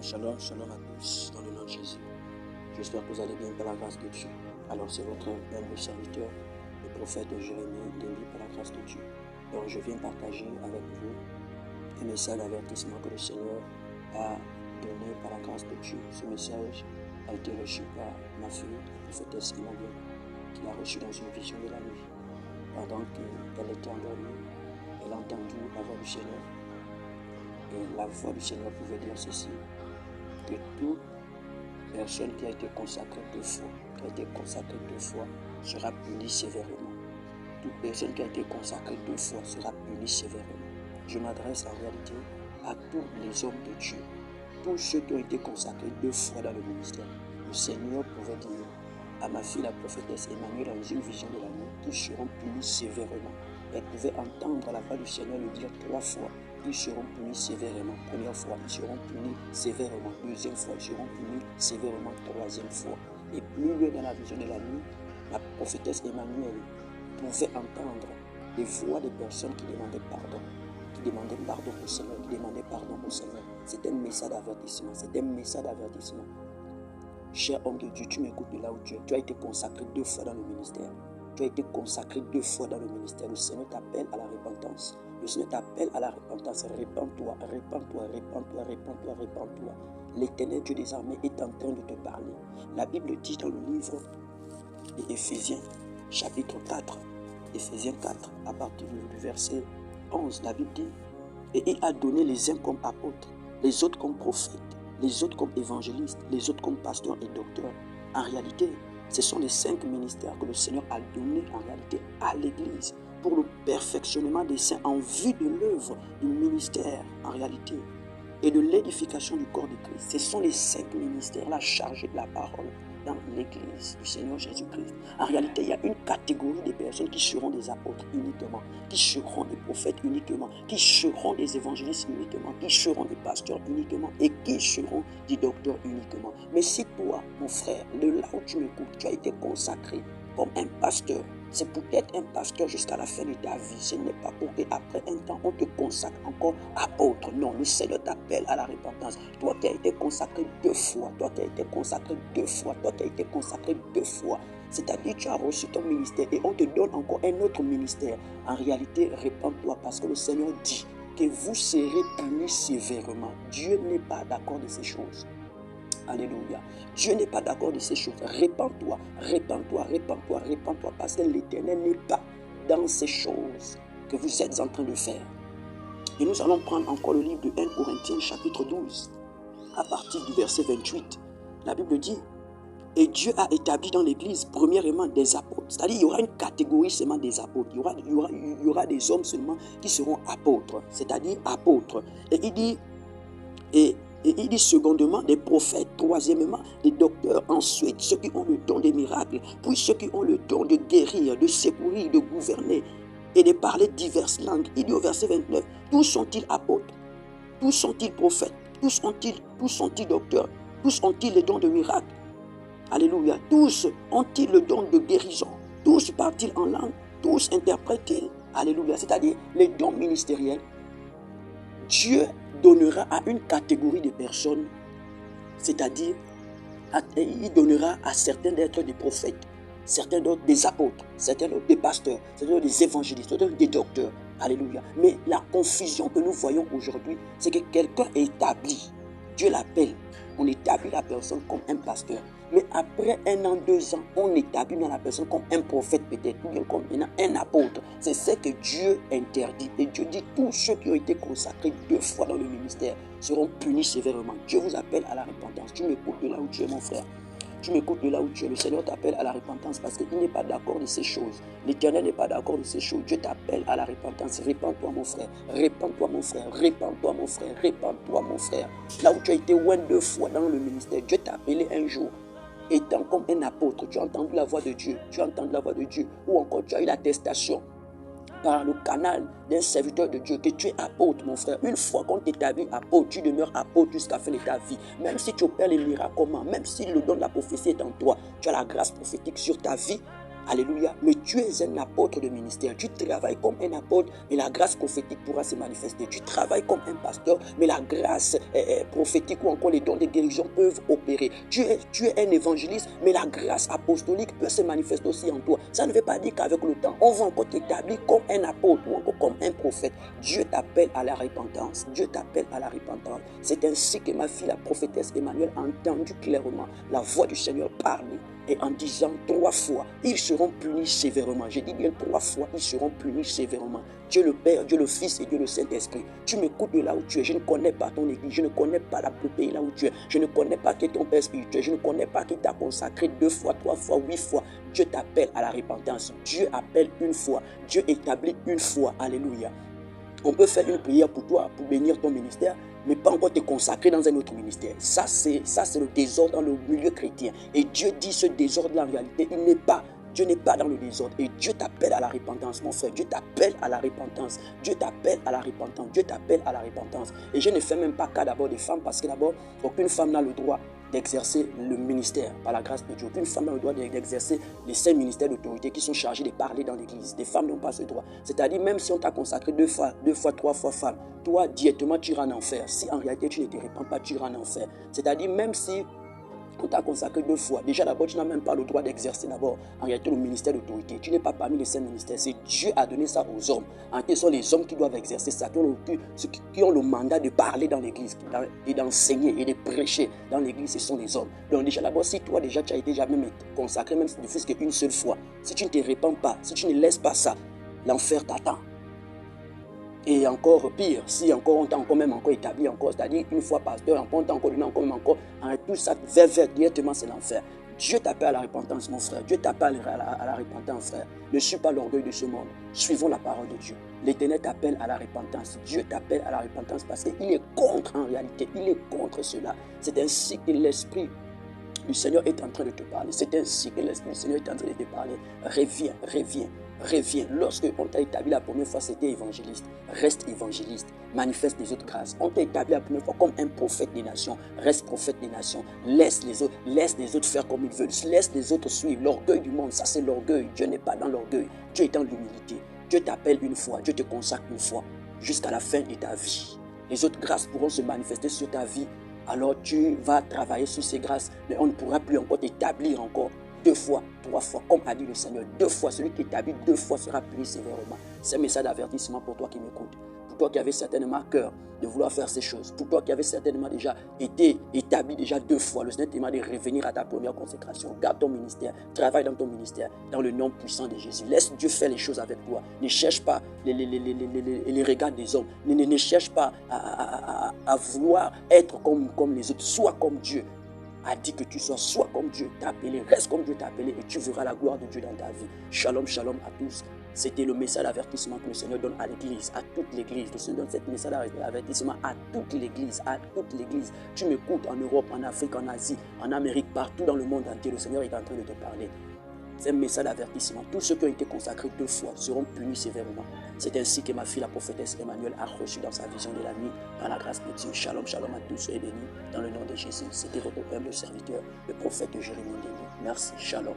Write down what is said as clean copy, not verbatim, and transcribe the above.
Shalom, shalom à tous, dans le nom de Jésus. J'espère que vous allez bien par la grâce de Dieu. Alors c'est votre humble serviteur, le prophète Jérémie, Lévi par la grâce de Dieu. Donc je viens partager avec vous un message d'avertissement que le Seigneur a donné par la grâce de Dieu. Ce message a été reçu par ma fille, la prophétesse Emmanuel, qui l'a reçu dans une vision de la nuit. Pendant qu'elle était endormie, elle a entendu la voix du Seigneur. Et la voix du Seigneur pouvait dire ceci: que toute personne qui a été consacrée deux fois, sera punie sévèrement. Toute personne qui a été consacrée deux fois sera punie sévèrement. Je m'adresse en réalité à tous les hommes de Dieu, tous ceux qui ont été consacrés deux fois dans le ministère. Le Seigneur pouvait dire à ma fille, la prophétesse Emmanuel, dans une vision de la nuit, qu'ils seront punis sévèrement. Elle pouvait entendre la voix du Seigneur le dire trois fois. Ils seront punis sévèrement. Première fois, ils seront punis sévèrement. Deuxième fois, ils seront punis sévèrement. Troisième fois. Et plus loin dans la vision de la nuit, la prophétesse Emmanuel pouvait entendre les voix des personnes qui demandaient pardon. Qui demandaient pardon au Seigneur. Qui demandaient pardon au Seigneur. C'est un message d'avertissement. C'est un message d'avertissement. Cher homme de Dieu, tu m'écoutes de là où tu es. Tu as été consacré deux fois dans le ministère. Tu as été consacré deux fois dans le ministère. Le Seigneur t'appelle à la repentance. Le Seigneur t'appelle à la repentance. Répands-toi, répands-toi, répands-toi, répands-toi, répands-toi. L'Éternel Dieu des armées est en train de te parler. La Bible dit dans le livre d'Éphésiens, chapitre 4, Éphésiens 4, à partir du verset 11, la Bible dit: et il a donné les uns comme apôtres, les autres comme prophètes, les autres comme évangélistes, les autres comme pasteurs et docteurs. En réalité, ce sont les 5 ministères que le Seigneur a donnés en réalité à l'Église pour le perfectionnement des saints en vue de l'œuvre du ministère en réalité et de l'édification du corps de Christ. Ce sont les 5 ministères-là chargés de la parole dans l'Église du Seigneur Jésus-Christ. En réalité, il y a une catégorie de personnes qui seront des apôtres uniquement, qui seront des prophètes uniquement, qui seront des évangélistes uniquement, qui seront des pasteurs uniquement et qui seront des docteurs uniquement. Mais si toi, mon frère, de là où tu m'écoutes, tu as été consacré comme un pasteur, c'est pour être un pasteur jusqu'à la fin de ta vie. Ce n'est pas pour qu'après un temps, on te consacre encore apôtre. Non, le Seigneur t'appelle à la repentance. Toi qui as été consacré deux fois, toi qui as été consacré deux fois, toi qui as été consacré deux fois. C'est-à-dire tu as reçu ton ministère et on te donne encore un autre ministère. En réalité, répands-toi parce que le Seigneur dit que vous serez punis sévèrement. Dieu n'est pas d'accord de ces choses. Alléluia. Dieu n'est pas d'accord de ces choses. Répands-toi, répands-toi, répands-toi, répands-toi, parce que l'Éternel n'est pas dans ces choses que vous êtes en train de faire. Et nous allons prendre encore le livre de 1 Corinthiens chapitre 12, à partir du verset 28. La Bible dit: et Dieu a établi dans l'Église premièrement des apôtres. C'est-à-dire il y aura une catégorie seulement des apôtres. Il y aura des hommes seulement qui seront apôtres. C'est-à-dire apôtres. Et il dit secondement des prophètes, troisièmement des docteurs, ensuite ceux qui ont le don des miracles, puis ceux qui ont le don de guérir, de secourir, de gouverner et de parler diverses langues. Il dit au verset 29, tous sont-ils apôtres, tous sont-ils prophètes, tous sont-ils docteurs, tous ont-ils le don de miracles. Alléluia. Tous ont-ils le don de guérison, tous parlent-ils en langue, tous interprètent-ils. Alléluia. C'est-à-dire les dons ministériels. Dieu donnera à une catégorie de personnes, c'est-à-dire il donnera à certains d'être des prophètes, certains d'autres des apôtres, certains d'autres des pasteurs, certains d'autres des évangélistes, d'autres des docteurs. Alléluia. Mais la confusion que nous voyons aujourd'hui, c'est que quelqu'un est établi, Dieu l'appelle, on établit la personne comme un pasteur. Mais après 1 an, 2 ans, on établit dans la personne comme un prophète peut-être, ou bien comme un apôtre. C'est ce que Dieu interdit. Et Dieu dit, tous ceux qui ont été consacrés deux fois dans le ministère seront punis sévèrement. Dieu vous appelle à la repentance. Tu m'écoutes de là où tu es, mon frère. Tu m'écoutes de là où tu es. Le Seigneur t'appelle à la repentance parce qu'il n'est pas d'accord de ces choses. L'Éternel n'est pas d'accord de ces choses. Dieu t'appelle à la repentance. Répands-toi, mon frère. Répands-toi, mon frère. Répands-toi, mon frère. Répands-toi, mon frère. Là où tu as été loin deux fois dans le ministère, Dieu t'a appelé un jour. Étant comme un apôtre, tu as entendu la voix de Dieu, ou encore tu as eu l'attestation par le canal d'un serviteur de Dieu que tu es apôtre, mon frère. Une fois qu'on t'établit apôtre, tu demeures apôtre jusqu'à la fin de ta vie. Même si tu opères les miracles, même si le don de la prophétie est en toi, tu as la grâce prophétique sur ta vie. Alléluia. Mais tu es un apôtre de ministère. Tu travailles comme un apôtre, mais la grâce prophétique pourra se manifester. Tu travailles comme un pasteur, mais la grâce prophétique ou encore les dons de guérison peuvent opérer. Tu es un évangéliste, mais la grâce apostolique peut se manifester aussi en toi. Ça ne veut pas dire qu'avec le temps, on va encore t'établir comme un apôtre ou encore comme un prophète. Dieu t'appelle à la repentance. Dieu t'appelle à la repentance. C'est ainsi que ma fille, la prophétesse Emmanuel, a entendu clairement la voix du Seigneur parler. Et en disant 3 fois, ils seront punis sévèrement. Je dis bien 3 fois, ils seront punis sévèrement. Dieu le Père, Dieu le Fils et Dieu le Saint-Esprit. Tu m'écoutes de là où tu es. Je ne connais pas ton église. Je ne connais pas le pays là où tu es. Je ne connais pas qui est ton Père spirituel. Je ne connais pas qui t'a consacré 2 fois, 3 fois, 8 fois. Dieu t'appelle à la repentance. Dieu appelle une fois. Dieu établit une fois. Alléluia. On peut faire une prière pour toi, pour bénir ton ministère, mais pas encore te consacrer dans un autre ministère. Ça, c'est le désordre dans le milieu chrétien. Et Dieu dit ce désordre en réalité, Dieu n'est pas dans le désordre. Et Dieu t'appelle à la repentance, mon frère. Dieu t'appelle à la repentance. Dieu t'appelle à la repentance. Dieu t'appelle à la repentance. Et je ne fais même pas cas d'abord des femmes, parce que d'abord, aucune femme n'a le droit d'exercer le ministère par la grâce de Dieu. Aucune femme n'a le droit d'exercer les 5 ministères d'autorité qui sont chargés de parler dans l'église. Des femmes n'ont pas ce droit. C'est-à-dire, même si on t'a consacré 2 fois, 3 fois femme, toi, directement, tu iras en enfer. Si en réalité, tu ne te répands pas, tu iras en enfer. C'est-à-dire, même si on t'a consacré 2 fois. Déjà d'abord, tu n'as même pas le droit d'exercer d'abord en réalité le ministère d'autorité. Tu n'es pas parmi les 5 ministères. C'est Dieu a donné ça aux hommes. En réalité, ce sont les hommes qui doivent exercer ça, qui ont le mandat de parler dans l'église et d'enseigner et de prêcher dans l'église. Ce sont les hommes. Donc déjà d'abord, si toi déjà tu as été jamais consacré, même si ne fût-ce qu'une seule fois, si tu ne te répands pas, si tu ne laisses pas ça, l'enfer t'attend. Et encore pire, si encore on t'a encore même encore établi encore, c'est-à-dire une fois pasteur, encore on t'a encore donné encore même encore, tout ça vers directement c'est l'enfer. Dieu t'appelle à la repentance, mon frère. Dieu t'appelle à la repentance, frère. Ne suis pas l'orgueil de ce monde. Suivons la parole de Dieu. L'Éternel t'appelle à la repentance. Dieu t'appelle à la repentance parce qu'il est contre en réalité. Il est contre cela. C'est ainsi que l'Esprit du Seigneur est en train de te parler. C'est ainsi que l'Esprit du Seigneur est en train de te parler. Reviens, reviens. Reviens. Lorsque on t'a établi la première fois, c'était évangéliste. Reste évangéliste. Manifeste les autres grâces. On t'a établi la première fois comme un prophète des nations. Reste prophète des nations. Laisse les autres faire comme ils veulent. Laisse les autres suivre. L'orgueil du monde, ça c'est l'orgueil. Dieu n'est pas dans l'orgueil. Dieu est dans l'humilité. Dieu t'appelle une fois. Dieu te consacre une fois. Jusqu'à la fin de ta vie. Les autres grâces pourront se manifester sur ta vie. Alors tu vas travailler sur ces grâces. Mais on ne pourra plus encore t'établir encore. 2 fois, 3 fois, comme a dit le Seigneur, 2 fois, celui qui établit 2 fois sera puni sévèrement. C'est un message d'avertissement pour toi qui m'écoutes. Pour toi qui avais certainement cœur de vouloir faire ces choses. Pour toi qui avais certainement déjà été établi déjà 2 fois. Le Seigneur te demande de revenir à ta première consécration. Garde ton ministère. Travaille dans ton ministère. Dans le nom puissant de Jésus. Laisse Dieu faire les choses avec toi. Ne cherche pas les regards des hommes. Ne cherche pas à vouloir être comme les autres. Sois comme Dieu a dit que tu sois comme Dieu t'a appelé, reste comme Dieu t'a appelé et tu verras la gloire de Dieu dans ta vie. Shalom, shalom à tous. C'était le message d'avertissement que le Seigneur donne à l'église, à toute l'église. Le Seigneur donne ce message d'avertissement à toute l'église, à toute l'église. Tu m'écoutes en Europe, en Afrique, en Asie, en Amérique, partout dans le monde entier. Le Seigneur est en train de te parler. C'est un message d'avertissement. Tous ceux qui ont été consacrés 2 fois seront punis sévèrement. C'est ainsi que ma fille, la prophétesse Emmanuel, a reçu dans sa vision de la nuit, par la grâce de Dieu. Shalom, shalom à tous, soyez bénis dans le nom de Jésus. C'était votre humble serviteur, le prophète Jérémie Ndéné. Merci, shalom.